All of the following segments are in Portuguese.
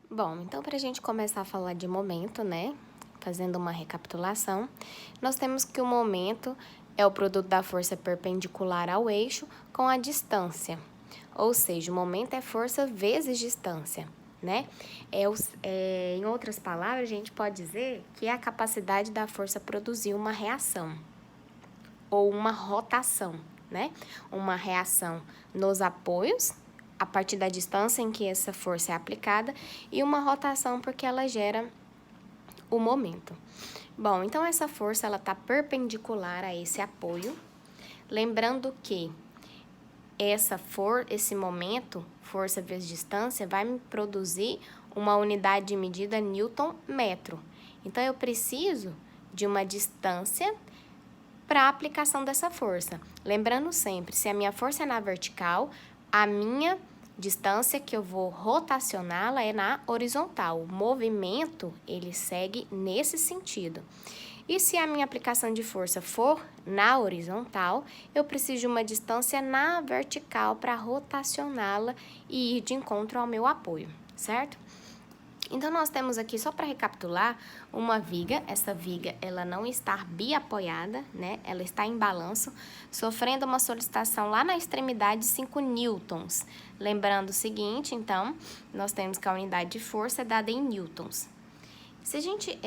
Bom, então para a gente começar a falar de momento, né? Fazendo uma recapitulação, nós temos que o momento é o produto da força perpendicular ao eixo com a distância. Ou seja, o momento é força vezes distância, né? Em outras palavras, a gente pode dizer que é a capacidade da força produzir uma reação ou uma rotação, né? Uma reação nos apoios, a partir da distância em que essa força é aplicada, e uma rotação porque ela gera o momento. Bom, então essa força ela está perpendicular a esse apoio, lembrando que esse momento, força vezes distância, vai me produzir uma unidade de medida Newton-metro. Então, eu preciso de uma distância para a aplicação dessa força. Lembrando sempre, se a minha força é na vertical, a minha distância que eu vou rotacioná-la é na horizontal. O movimento, ele segue nesse sentido. E se a minha aplicação de força for na horizontal, eu preciso de uma distância na vertical para rotacioná-la e ir de encontro ao meu apoio, certo? Então, nós temos aqui, só para recapitular, uma viga. Essa viga, ela não está biapoiada, né? Ela está em balanço, sofrendo uma solicitação lá na extremidade de 5 newtons. Lembrando o seguinte, então, nós temos que a unidade de força é dada em newtons. Se a gente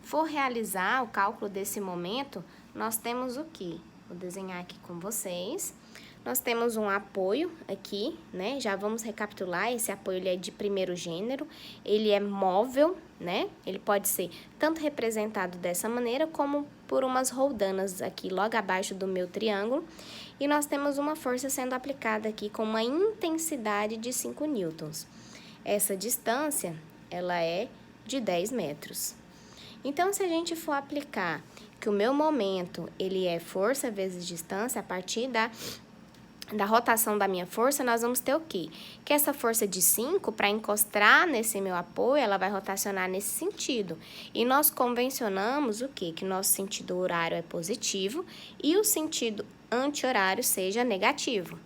for realizar o cálculo desse momento, nós temos o quê? Vou desenhar aqui com vocês. Nós temos um apoio aqui, né? Já vamos recapitular, esse apoio ele é de primeiro gênero, ele é móvel, né? Ele pode ser tanto representado dessa maneira, como por umas roldanas aqui logo abaixo do meu triângulo. E nós temos uma força sendo aplicada aqui com uma intensidade de 5 newtons. Essa distância, ela é de 10 metros. Então, se a gente for aplicar que o meu momento, ele é força vezes distância, a partir da rotação da minha força, nós vamos ter o quê? Que essa força de 5, para encostar nesse meu apoio, ela vai rotacionar nesse sentido. E nós convencionamos o quê? Que nosso sentido horário é positivo e o sentido anti-horário seja negativo.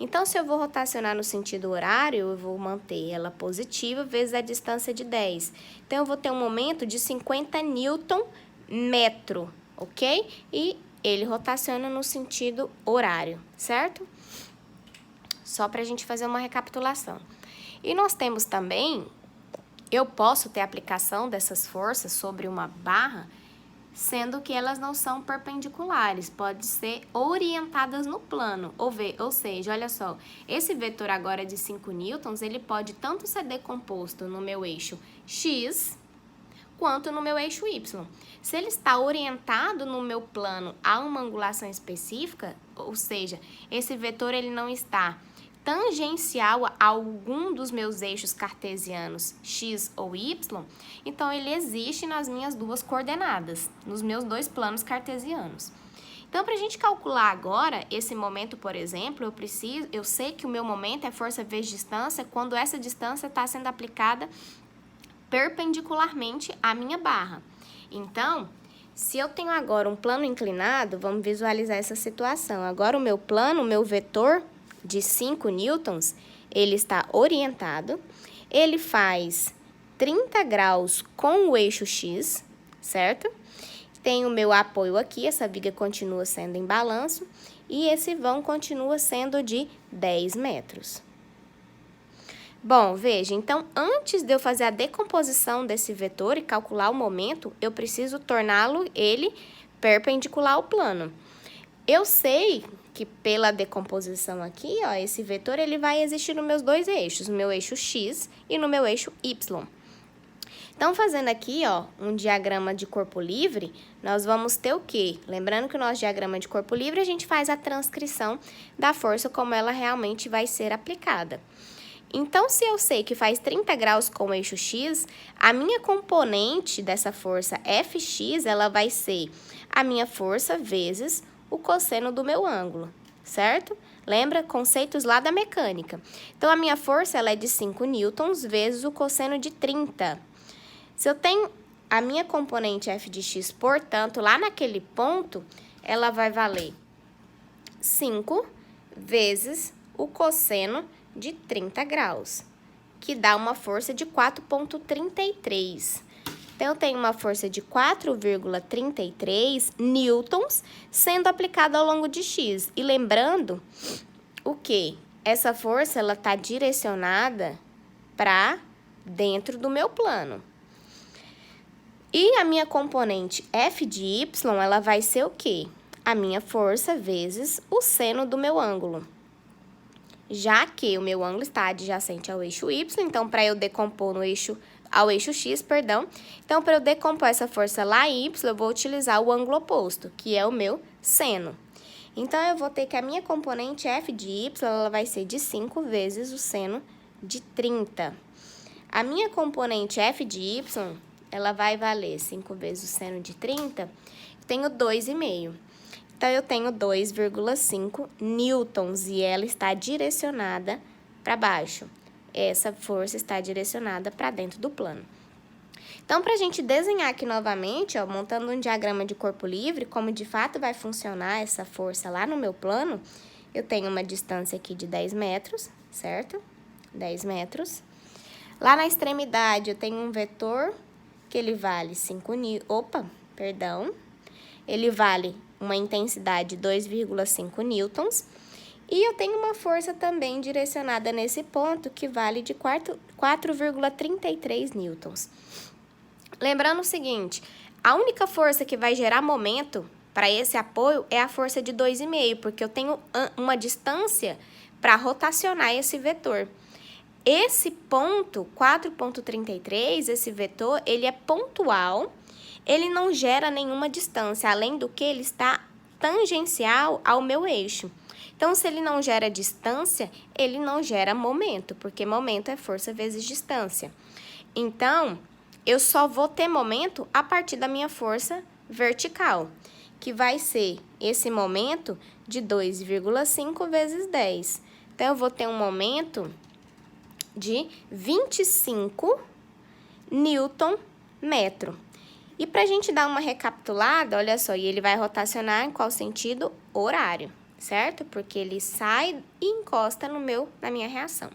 Então, se eu vou rotacionar no sentido horário, eu vou manter ela positiva vezes a distância de 10. Então, eu vou ter um momento de 50 Nm, ok? E ele rotaciona no sentido horário, certo? Só para a gente fazer uma recapitulação. E nós temos também, eu posso ter aplicação dessas forças sobre uma barra, sendo que elas não são perpendiculares, pode ser orientadas no plano, ou seja, olha só, esse vetor agora de 5 newtons, ele pode tanto ser decomposto no meu eixo X, quanto no meu eixo Y. Se ele está orientado no meu plano a uma angulação específica, ou seja, esse vetor ele não está tangencial a algum dos meus eixos cartesianos X ou Y, então ele existe nas minhas duas coordenadas, nos meus dois planos cartesianos. Então, para a gente calcular agora esse momento, por exemplo, eu sei que o meu momento é força vezes distância quando essa distância está sendo aplicada perpendicularmente à minha barra. Então, se eu tenho agora um plano inclinado, vamos visualizar essa situação. Agora o meu plano, o meu vetor de 5 newtons, ele está orientado, ele faz 30 graus com o eixo X, certo? Tem o meu apoio aqui, essa viga continua sendo em balanço, e esse vão continua sendo de 10 metros. Bom, veja, então, antes de eu fazer a decomposição desse vetor e calcular o momento, eu preciso torná-lo ele perpendicular ao plano. Eu sei que pela decomposição aqui, ó, esse vetor ele vai existir nos meus dois eixos, no meu eixo X e no meu eixo Y. Então, fazendo aqui, ó, um diagrama de corpo livre, nós vamos ter o quê? Lembrando que o nosso diagrama de corpo livre, a gente faz a transcrição da força como ela realmente vai ser aplicada. Então, se eu sei que faz 30 graus com o eixo X, a minha componente dessa força Fx, ela vai ser a minha força vezes o cosseno do meu ângulo, certo? Lembra? Conceitos lá da mecânica. Então, a minha força ela é de 5 newtons vezes o cosseno de 30. Se eu tenho a minha componente f de x, portanto, lá naquele ponto, ela vai valer 5 vezes o cosseno de 30 graus. que dá uma força de 4,33. Então, eu tenho uma força de 4,33 newtons sendo aplicada ao longo de X. E lembrando o quê? Essa força, ela está direcionada para dentro do meu plano. E a minha componente F de Y, ela vai ser o quê? A minha força vezes o seno do meu ângulo. Já que o meu ângulo está adjacente ao eixo Y, então, para eu decompor ao eixo X, então, para eu decompor essa força lá em Y, eu vou utilizar o ângulo oposto, que é o meu seno. Então, eu vou ter que a minha componente F de Y, ela vai ser de 5 vezes o seno de 30. A minha componente F de Y, ela vai valer 5 vezes o seno de 30, eu tenho 2,5. Então, eu tenho 2,5 newtons e ela está direcionada para baixo. Essa força está direcionada para dentro do plano. Então, para a gente desenhar aqui novamente, ó, montando um diagrama de corpo livre, como de fato vai funcionar essa força lá no meu plano, eu tenho uma distância aqui de 10 metros, certo? 10 metros. Lá na extremidade, eu tenho um vetor que ele vale 5 ele vale uma intensidade de 2,5 newtons. E eu tenho uma força também direcionada nesse ponto que vale de 4,33 newtons. Lembrando o seguinte, a única força que vai gerar momento para esse apoio é a força de 2,5, porque eu tenho uma distância para rotacionar esse vetor. Esse ponto, 4,33, esse vetor, ele é pontual, ele não gera nenhuma distância, além do que ele está tangencial ao meu eixo. Então, se ele não gera distância, ele não gera momento, porque momento é força vezes distância. Então, eu só vou ter momento a partir da minha força vertical, que vai ser esse momento de 2,5 vezes 10. Então, eu vou ter um momento de 25 Nm. E para a gente dar uma recapitulada, olha só, e ele vai rotacionar em qual sentido? Horário, certo? Porque ele sai e encosta na minha reação.